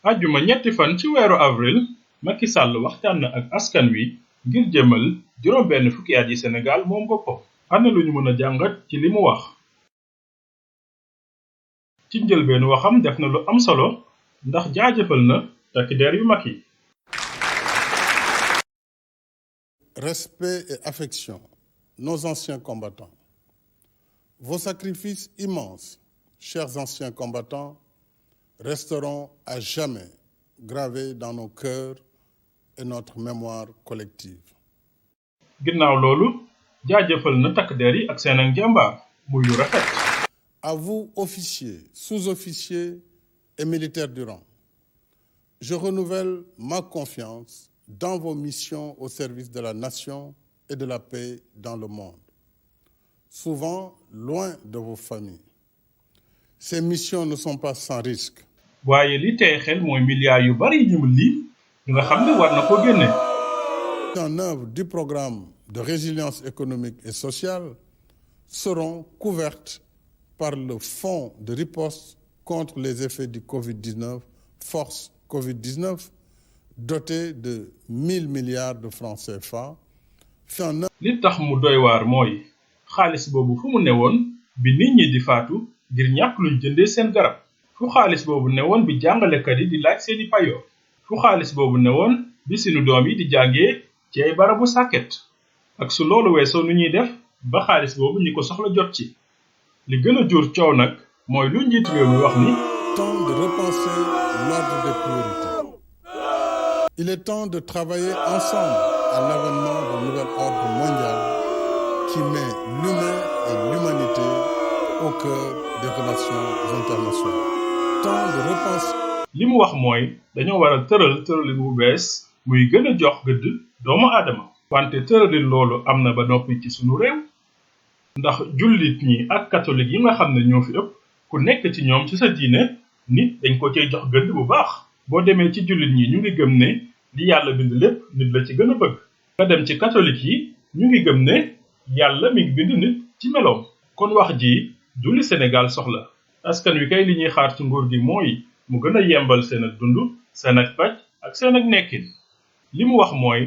ajjuma ñetti fan ci weeru avril Macky Sall waxtaan na ak askan wi ngir jëmal juróom benn fukki at yi Sénégal moom boppam. Ana lu ñu mën a jàngat ci li mu wax. ci njëlbeenu waxam def na lu am solo ndax jaajëfal na takk der yu mag yi. Respect et affection, nos anciens combattants. Vos sacrifices immenses, chers anciens combattants, resteront à jamais gravés dans nos cœurs et notre mémoire collective. ginnaaw loolu jaajëfal na takk der yi ak seen ak njàmbaar muy lu rafet. À vous, officiers, sous-officiers et militaires du rang, je renouvelle ma confiance dans vos missions au service de la nation et de la paix dans le monde, souvent loin de vos familles. Ces missions ne sont pas sans risque. waaye li tey xel mooy milliards yu bari ñu lim nga xam ne war na ko génne. En œuvre du programme de résilience économique et sociale seront couvertes par le fonds de riposte contre les effets du Covid-19, Force Covid-19, doté de 1 000 milliards de francs CFA. li tax mu doy waar mooy xaalis boobu fu mu newoon bi nit ñi di faatu ngir ñàkk luñ jëndee seen garab. fu xaalis boobu newoon bi jàngalekat yi di laaj seeni payoor. fu xaalis boobu newoon bi sunu doom yi di jàngee ci ay barabu sàkket. ak su loolu weesoo nu ñuy def ba xaalis boobu ñi ko soxla jot ci. li gën a jur coow nag mooy lu njiitu réew mi wax ni. Temps de repenser l'ordre des priorités. Il est temps de travailler ensemble à l'avènement d'un nouvel ordre mondial qui met l'humain et l'humanité au cœur des relations internationales. Temps de repenser. li mu wax mooy dañoo war a tëralin bu bees muy gën a jox gëdd doomu aadama. wante tëralin loolu am na ba noppi ci sunu réew. ndax jullit ñi ak catholique yi nga xam ne ñoo fi ëpp ku nekk ci ñoom ci sa diine nit dañ ko cay jox gëdd bu baax. boo demee ci jullit ñi ñu ngi gëm ne li yàlla bind lépp nit la ci gën a bëgg. nga dem ci catholique yi ñu ngi gëm ne yàlla mi ngi bind nit ci meloom. kon wax ji du li Sénégal soxla. askan wi kay li ñuy xaar ci nguur gi mooy mu gën a yembal seen ak dund seen ak paj ak seen ak nekkin. li mu wax mooy